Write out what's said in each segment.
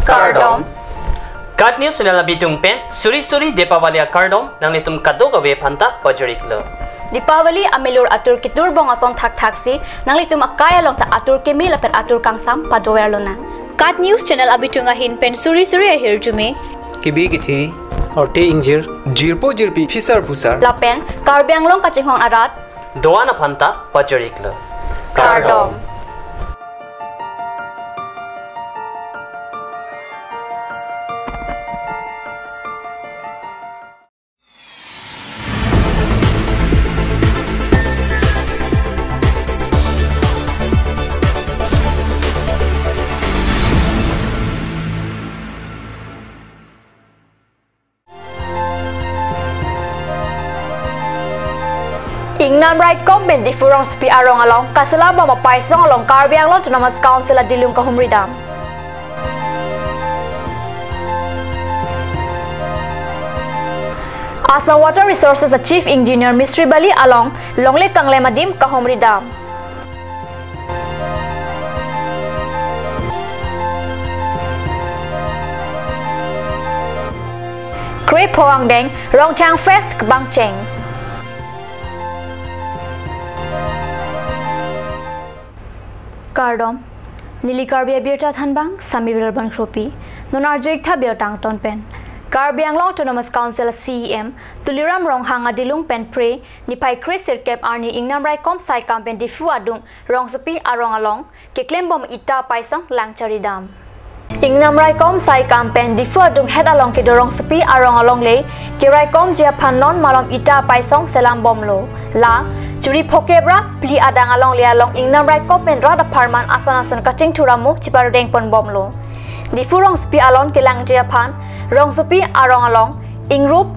Kardom. Kat news na labitung pen, suri-suri Deepavali Kardom nang nitum kadogawe panta pajuriklo. Deepavali amelur atur kitur bong asong thak-thaksi nang litum akaya long ta atur kemi lapen atur kangsam padowerlona. Kat news channel abitunga hin pen suri-suri ahir jume. Kibi githi. Orte injir. Jirpo jirpi fisar pusar. Lapen karbiang long kachinghong arat. Doana panta pajuriklo. Kardom. Ingnam right comment di furong spi arong along kasala ba mapaisong along Karbiang Long Autonomous Council at Dilung Kahumridam. Asa Water Resources Chief Engineer Mistry Bali along Longle Kangle Madim Kahumridam. Krip Hoangdeng Rongchang Fest Bangcheng. Kardom Nili Karbia Birta Thanbang Sami Birban Kropi Nonarjoik Tha Birtang Ton Pen Karbiang Long Autonomous Council CEM Tuliram Rong Hanga Dilung Pen Pre Nipai Chris Sirkep Arni Ingnam Rai Kom Sai Kampen Difu Adung Rong Supi Arong Along Ke Klembom Ita Paisong Langcharidam Ingnam Rai Kom Sai Kampen Difu Adung Head Along Ke Dorong Supi Arong Along Le Ke Rai Kom Jia Panon Malom Ita Paisong Selam Bomlo La Curi pokebra pli adang along lialong ingnam right komen rada parman asan kacing turamu ciparudeng pon bomlo. Di furong spi alon kilang Japan rong supi arong along ingrup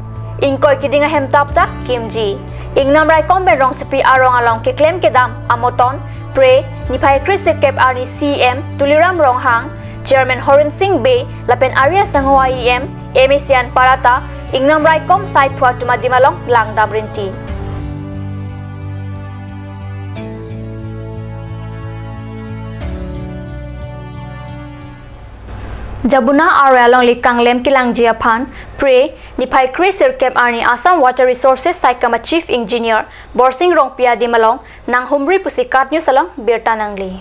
ingkoi kidinga hem tap tak kimji. Ingnam right komen rong supi arong along ke klem kedam amoton pre nipai Chris Kep Arni CM tuliram rong hang Chairman Horen Singh Bay lapen area sangwa IM emisian parata ingnam right kom sai puat madimalong lang dabrinti. Jabuna Aralong Likanglem Kilang Japan Pre Nipai Chris Sirkep Arni Assam Water Resources Saikama Chief Engineer Borsing Rongpia Dimalong Nang Humri Pusikat News Along Birta Nangli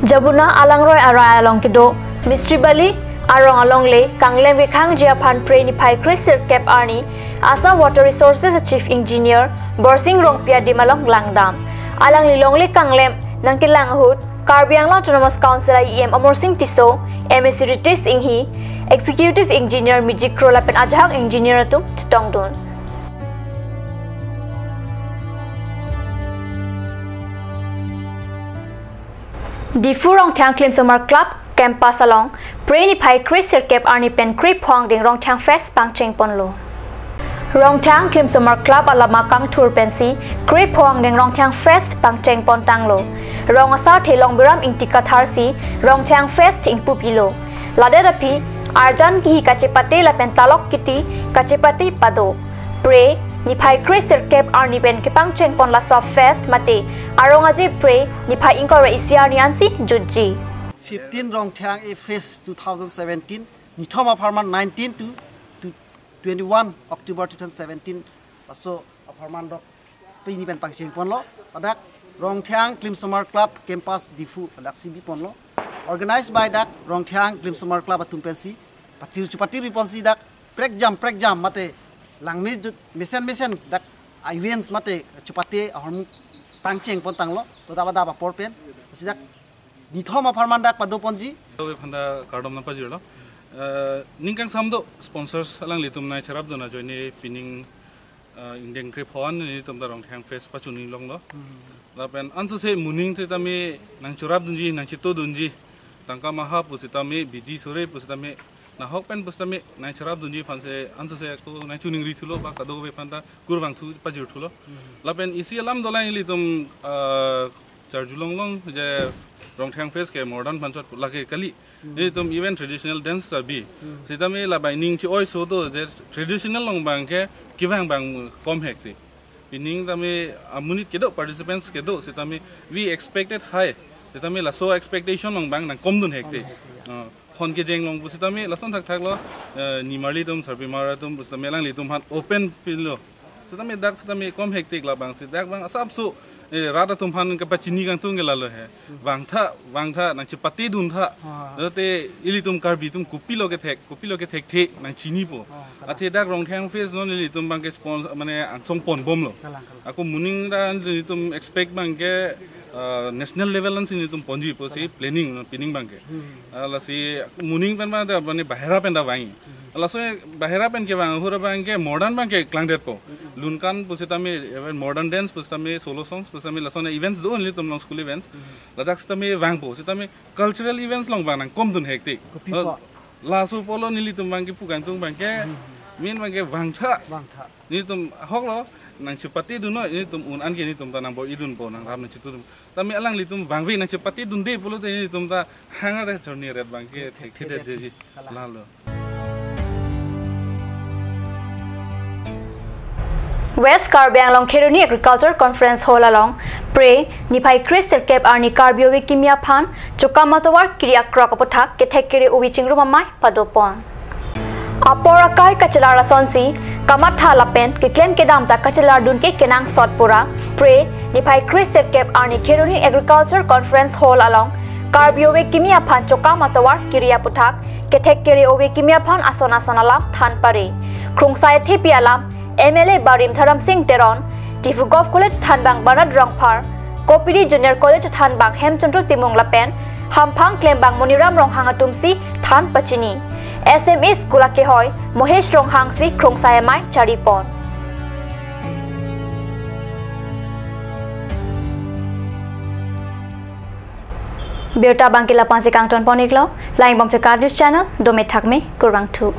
Jabuna Alangroy Aralong Kido Mistry Bali Arong Along Le Kanglem Wikang Japan Pre Nipai Chris Sirkep Arni Assam Water Resources Chief Engineer Borsing Rongpia Dimalong Langdam Alang Lilong Le Kanglem Nang Kilang Hut Karbiang Long Autonomous Council IEM Amor Singh Tiso MSc Ritis Inghi Executive Engineer Mijik Krolapen Ajahang Engineer Tum Tongdun Di Furong Tang Klim Summer Club Campus Along Preni Pai Chris Sirkep Arni Pen Krip Huang Ding Rong Tang Fest Pangcheng Ponlo Rong Tang Klim Summer Club Alama Kang Tour Pensi Krip Huang Ding Rong Tang Fest Pangcheng Pon Tanglo Rong Asar Thelong Biram Ing Tikatharsi Rong Tang Fest Ing Pupilo Laderapi Arjan Ki Kachepate Lapen Talok Kiti Kachepate Pado Pre Nipai Chris Sirkep Arni Pen Kipang Cheng Pon La Soft Fest Mate Arongaji Pre Nipai Inkora Isiar Niansi Juji 15 Rong Tang A Fest 2017 Nithoma Farman 19 to 21 October 2017 Paso Farman Dok Pini Pen Pangcheng Pon Lo Padak Rong Tang Klim Summer Club Campus Difu Padak CB Pon Lo Organized by Dak Rong Tang Klim Summer Club Atum Pensi Patir Chupati Riponsi Dak Prek jam mate Langmi mesen Dak events mate Chupati Ahorm Pangcheng Pon Tang Lo Totaba Porpen Sidak Nithoma Farman Dak Pado Ponji Panda Kardom na Pajirlo Ningkang Samdo sponsors alang litum na charab do na join pinning Indian Crip Hoan ni tum darong Tang Fest Pachuni Long Lo Lapen anso se muning te tami nang churab dunji nang chito dunji tangka maha pusitami bidi sore pusitami na hokpen pusitami nang churab dunji panse anso se ko nang chuning ri thulo ba kado be panta kurwang thu pajur thulo lapen isi alam dolai li tum charjulong long je Rong Tang Fest ke modern panchot lage kali ni tum even traditional dance bi sitami la bai ning chi oi so do je traditional long bang ke kiwang bang kom hekti Pining tami amunit kedo participants kedo si tami we expected high si tami la so expectation long bang nang komdun hekte hon ke jeng long busi tami lason thak lo nimarli tum sarbi mara tum busi tami lang li tum han open pin lo sitami dak sitami kom hektik la bang si dak bang asap su rada tum han ka pachini kang tung gela lo he wang tha nang chipati dun tha te ili tum karbi tum kupi lo ke thek the nang chini po athe dak rong thang face no li tum bang ke sponsor mane angsong pon bom lo aku muning da li tum expect bang ke national level lan sini tum ponji po si planning pinning bang ke la si muning pen ba da mane bahera pen da wangi la so bahera pen ke bang hura bang ke modern bang ke klang det po lunkan pusitami modern dance pusitami solo songs pusitami la so events zo only tum long school events la dak sitami wang po sitami cultural events long bang kom dun hektik la so polo nili tum bang ke pugang tung bang ke min bang ke wang tha ni tum hok lo nang chupati dun no ini tum un an ke ni tum ta nang bo idun po nang ram na chitu tami alang li tum wang ve nang chupati dun de polo te ni tum ta hanga re chorni red bang ke thek thide jeji la lo West Karbi Anglong Kheruni Agriculture Conference Hall along Pre Nipai Crystal Cape Arni Karbio Kimia Phan Chokamatawar Kriya Krakapothak Kethekere Ubi Chingru Mamai Padopon Aporakai Kachalara Sonsi Kamatha Lapen Kiklem Kedam Ta Kachalar Dunke Kenang Sotpura Pre Nipai Crystal Cape Arni Kheruni Agriculture Conference Hall along Karbio Kimia Phan Chokamatawar Kriya Pothak Kethekere Ubi Kimia Phan Asona Sonalam Thanpare Krungsai Thipi Alam MLA Barim Tharam Singh Teron, Tifu Golf College Thanbang Banad Rangpar, Kopidi Junior College Thanbang Hemchandru Timung Lapen, Hampang Klembang Muniram Ronghang Tumsi, Than Pachini, SME Skula Kehoy, Mohesh Ronghang Si Krong Sayamai Charipon. Birta Bangkila Pansi Kangton Poniklo, Lying Bomb to Card News Channel, Dome Thakme, Kurang 2.